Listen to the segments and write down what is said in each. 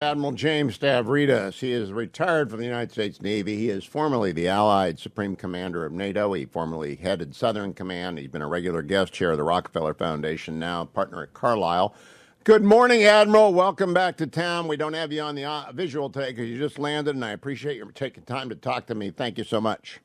Admiral James Stavridis. He is retired from the United States Navy. He is formerly the Allied Supreme Commander of NATO. He formerly headed Southern Command. He's been a regular guest chair of the Rockefeller Foundation, now partner at Carlyle. Good morning, Admiral. Welcome back to town. We don't have you on the visual today because you just landed, and I appreciate you taking time to talk to me. Thank you so much.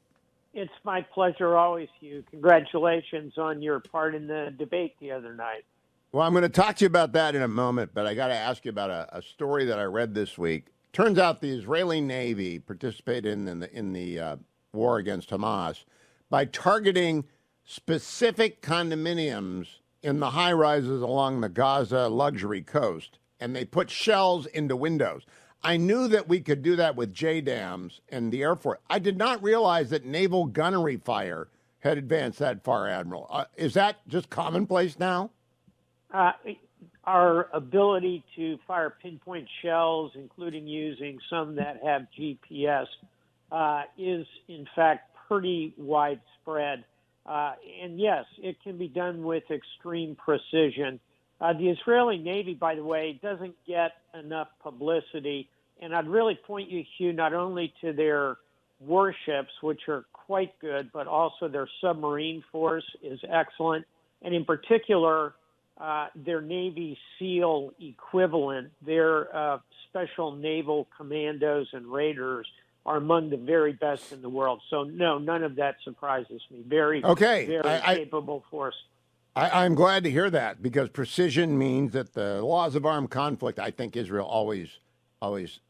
It's my pleasure always, Hugh. Congratulations on your part in the debate the other night. Well, I'm going to talk to you about that in a moment, but I got to ask you about a story that I read this week. Turns out the Israeli Navy participated in the war against Hamas by targeting specific condominiums in the high rises along the Gaza luxury coast, and they put shells into windows. I knew that we could do that with JDAMs and the Air Force. I did not realize that naval gunnery fire had advanced that far, Admiral. Is that just commonplace now? Our ability to fire pinpoint shells, including using some that have GPS, is in fact pretty widespread. And yes, it can be done with extreme precision. The Israeli Navy, by the way, doesn't get enough publicity. And I'd really point you, Hugh, not only to their warships, which are quite good, but also their submarine force is excellent. And in particular, their Navy SEAL equivalent, their special naval commandos and raiders are among the very best in the world. So, no, none of that surprises me. Very capable force. I'm glad to hear that, because precision means that the laws of armed conflict, I think Israel always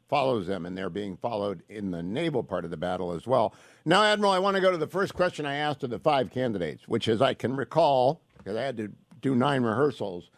follows them, and they're being followed in the naval part of the battle as well. Now, Admiral, I want to go to the first question I asked of the 5 candidates, which, as I can recall, because I had to do 9 rehearsals.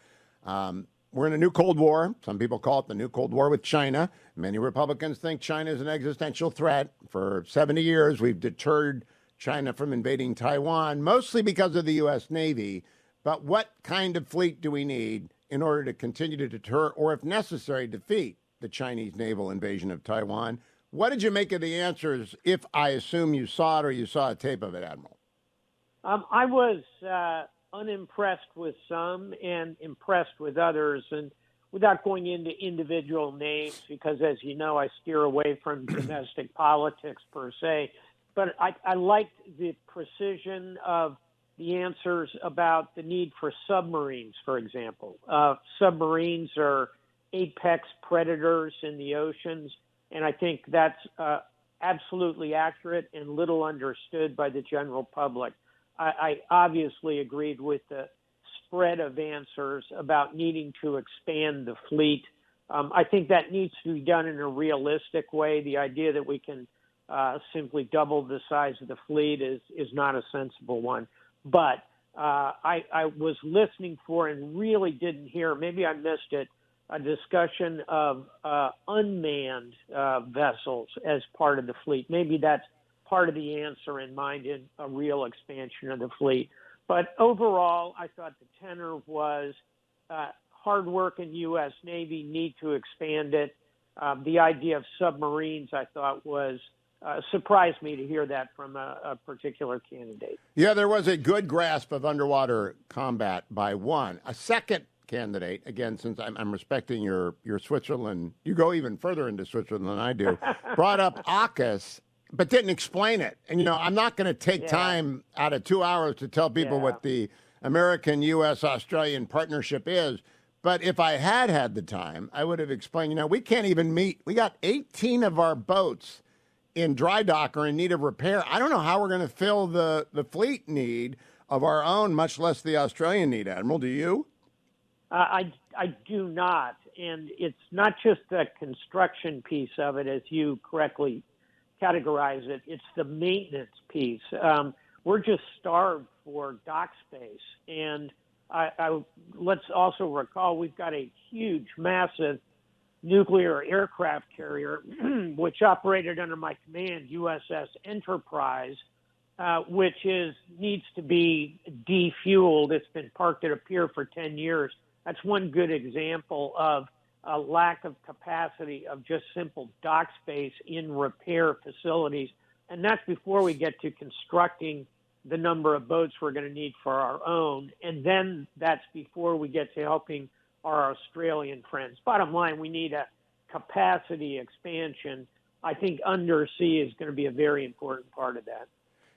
We're in a new Cold War. Some people call it the new Cold War with China. Many Republicans think China is an existential threat. For 70 years, we've deterred China from invading Taiwan, mostly because of the U.S. Navy. But what kind of fleet do we need in order to continue to deter, or if necessary, defeat the Chinese naval invasion of Taiwan? What did you make of the answers, if I assume you saw it or you saw a tape of it, Admiral? I was unimpressed with some and impressed with others, and without going into individual names, because as you know, I steer away from domestic politics per se, but I liked the precision of the answers about the need for submarines, for example. Submarines are apex predators in the oceans, and I think that's absolutely accurate and little understood by the general public. I obviously agreed with the spread of answers about needing to expand the fleet. I think that needs to be done in a realistic way. The idea that we can simply double the size of the fleet is not a sensible one. But I was listening for and really didn't hear, maybe I missed it, a discussion of unmanned vessels as part of the fleet. Maybe that's part of the answer in mind in a real expansion of the fleet. But overall, I thought the tenor was hard work in U.S. Navy, need to expand it. The idea of submarines, I thought, was surprised me to hear that from a particular candidate. Yeah, there was a good grasp of underwater combat by one. A second candidate, again, since I'm respecting your Switzerland, you go even further into Switzerland than I do, brought up AUKUS, but didn't explain it. And, I'm not going to take time out of 2 hours to tell people what the American-U.S.-Australian partnership is. But if I had the time, I would have explained, we can't even meet. We got 18 of our boats in dry dock or in need of repair. I don't know how we're going to fill the fleet need of our own, much less the Australian need, Admiral. Do you? I do not. And it's not just the construction piece of it, as you correctly categorize it. It's the maintenance piece. We're just starved for dock space. And let's also recall we've got a huge, massive nuclear aircraft carrier, which operated under my command, USS Enterprise, which needs to be defueled. It's been parked at a pier for 10 years. That's one good example of a lack of capacity of just simple dock space in repair facilities. And that's before we get to constructing the number of boats we're going to need for our own. And then that's before we get to helping our Australian friends. Bottom line, we need a capacity expansion, I think undersea is going to be a very important part of that.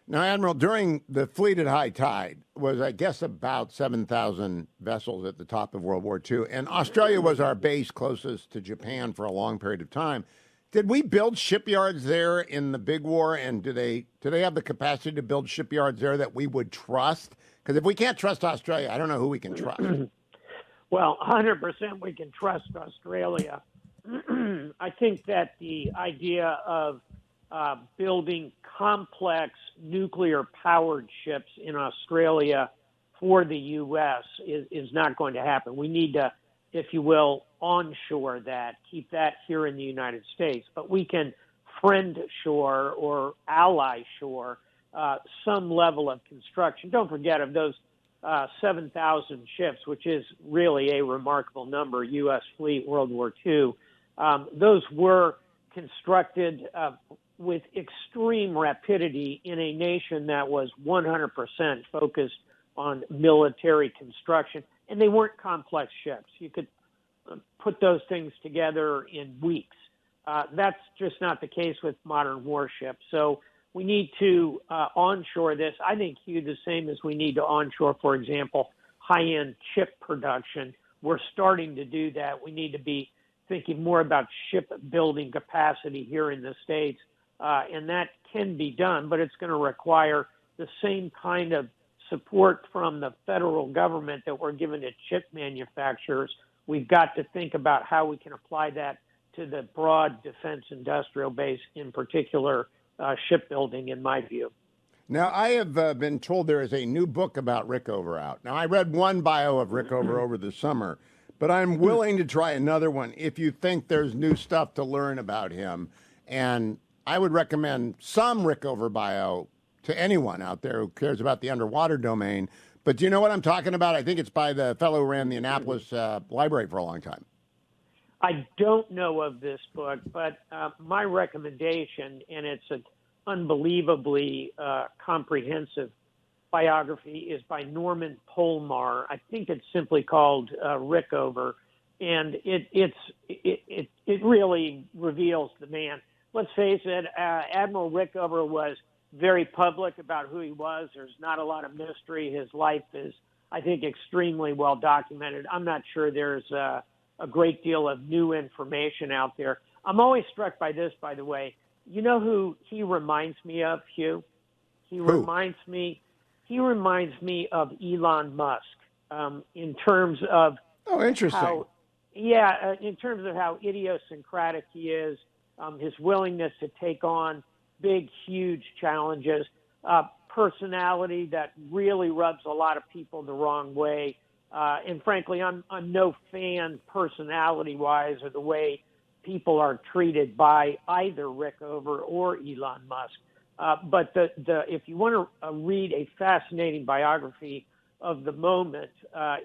Now, Admiral, during the fleet at high tide was, I guess, about 7,000 vessels at the top of World War II, and Australia was our base closest to Japan for a long period of time. Did we build shipyards there in the big war, and do they have the capacity to build shipyards there that we would trust? Because if we can't trust Australia, I don't know who we can trust. Well, 100% we can trust Australia. I think that the idea of building complex nuclear-powered ships in Australia for the U.S. is not going to happen. We need to, if you will, onshore that, keep that here in the United States. But we can friend shore or ally shore some level of construction. Don't forget, of those 7,000 ships, which is really a remarkable number, U.S. fleet, World War II, those were constructed with extreme rapidity in a nation that was 100% focused on military construction. And they weren't complex ships. You could put those things together in weeks. That's just not the case with modern warships. So we need to onshore this. I think, Hugh, the same as we need to onshore, for example, high-end chip production. We're starting to do that. We need to be thinking more about shipbuilding capacity here in the States. And that can be done, but it's going to require the same kind of support from the federal government that we're giving to chip manufacturers. We've got to think about how we can apply that to the broad defense industrial base, in particular shipbuilding, in my view. Now, I have been told there is a new book about Rickover out. Now, I read one bio of Rickover over the summer, but I'm willing to try another one if you think there's new stuff to learn about him. And I would recommend some Rickover bio to anyone out there who cares about the underwater domain. But do you know what I'm talking about? I think it's by the fellow who ran the Annapolis Library for a long time. I don't know of this book, but my recommendation, and it's an unbelievably comprehensive biography, is by Norman Polmar. I think it's simply called Rickover, and it really reveals the man. Let's face it, Admiral Rickover was very public about who he was. There's not a lot of mystery. His life is, I think, extremely well documented. I'm not sure there's a great deal of new information out there. I'm always struck by this, by the way. You know who he reminds me of, Hugh? He reminds me of Elon Musk in terms of interesting. In terms of how idiosyncratic he is, his willingness to take on big, huge challenges, personality that really rubs a lot of people the wrong way. And frankly, I'm no fan personality-wise of the way people are treated by either Rickover or Elon Musk. But if you want to read a fascinating biography of the moment,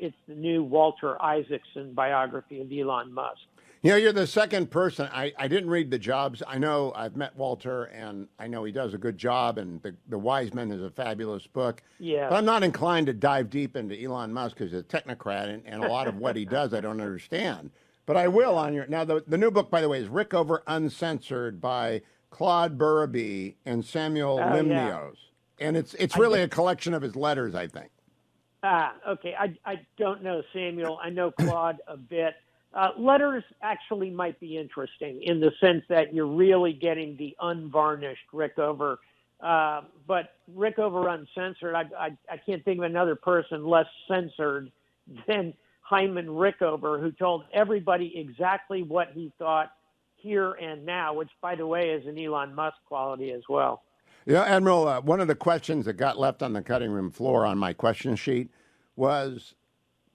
it's the new Walter Isaacson biography of Elon Musk. You know, you're the second person. I didn't read The Jobs. I know I've met Walter, and I know he does a good job, and The Wise Men is a fabulous book. Yeah. But I'm not inclined to dive deep into Elon Musk as a technocrat, and a lot of what he does I don't understand. But I will on your... Now, the new book, by the way, is Rickover Uncensored by Claude Burraby and Samuel Limnios. Yeah. And it's really a collection of his letters, I think. Okay. I don't know Samuel. I know Claude a bit. Letters actually might be interesting in the sense that you're really getting the unvarnished Rickover. But Rickover Uncensored, I can't think of another person less censored than Hyman Rickover, who told everybody exactly what he thought here and now, which, by the way, is an Elon Musk quality as well. Yeah, Admiral, one of the questions that got left on the cutting room floor on my question sheet was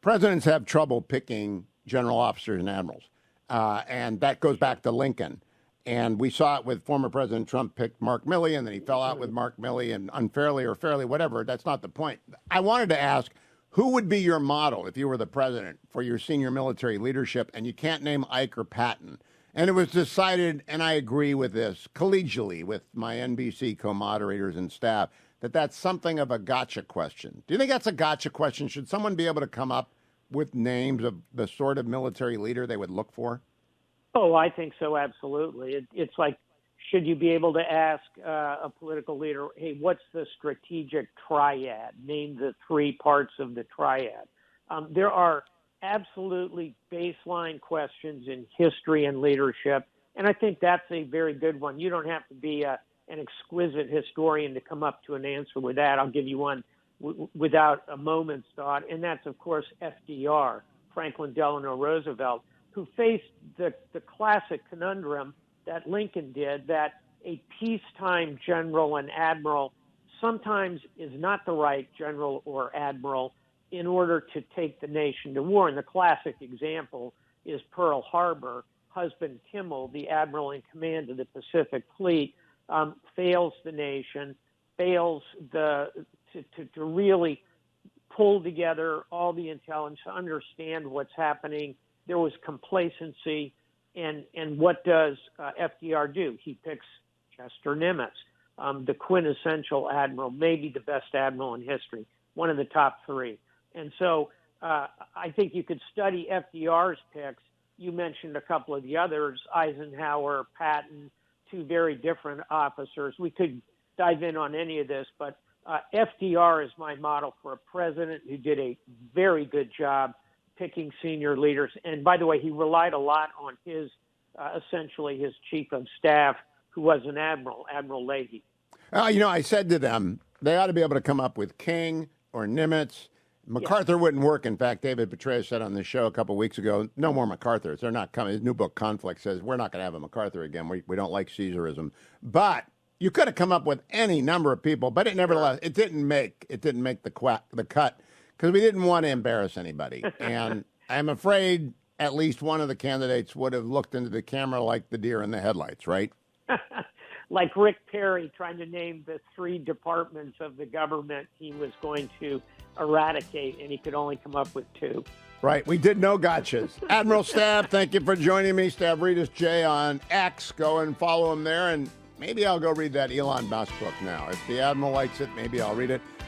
presidents have trouble picking general officers and admirals. And that goes back to Lincoln. And we saw it with former President Trump picked Mark Milley, and then he fell out with Mark Milley, and unfairly or fairly, whatever. That's not the point. I wanted to ask, who would be your model if you were the president for your senior military leadership? And you can't name Ike or Patton. And it was decided, and I agree with this, collegially with my NBC co-moderators and staff, that that's something of a gotcha question. Do you think that's a gotcha question? Should someone be able to come up with names of the sort of military leader they would look for? Oh, I think so, absolutely. It's like, should you be able to ask a political leader, hey, what's the strategic triad? Name the three parts of the triad. There are absolutely baseline questions in history and leadership, and I think that's a very good one. You don't have to be an exquisite historian to come up to an answer with that. I'll give you one without a moment's thought, and that's, of course, FDR, Franklin Delano Roosevelt, who faced the classic conundrum that Lincoln did, that a peacetime general and admiral sometimes is not the right general or admiral in order to take the nation to war. And the classic example is Pearl Harbor. Husband Kimmel, the admiral in command of the Pacific Fleet, fails the nation, fails to really pull together all the intelligence to understand what's happening. There was complacency. And what does FDR do? He picks Chester Nimitz, the quintessential admiral, maybe the best admiral in history, one of the top three. And so I think you could study FDR's picks. You mentioned a couple of the others, Eisenhower, Patton, two very different officers. We could dive in on any of this, but FDR is my model for a president who did a very good job picking senior leaders. And by the way, he relied a lot on his, essentially his chief of staff, who was an admiral, Admiral Leahy. I said to them, they ought to be able to come up with King or Nimitz. MacArthur wouldn't work. In fact, David Petraeus said on the show a couple of weeks ago, no more MacArthurs. They're not coming. His new book, Conflict, says we're not going to have a MacArthur again. We don't like Caesarism. But you could have come up with any number of people, but it nevertheless, it didn't make the cut. Because we didn't want to embarrass anybody. And I'm afraid at least one of the candidates would have looked into the camera like the deer in the headlights, right? Like Rick Perry trying to name the three departments of the government he was going to eradicate, and he could only come up with two. Right. We did no gotchas. Admiral Stav, thank you for joining me. Stavridis J on X. Go and follow him there. And maybe I'll go read that Elon Musk book now. If the Admiral likes it, maybe I'll read it.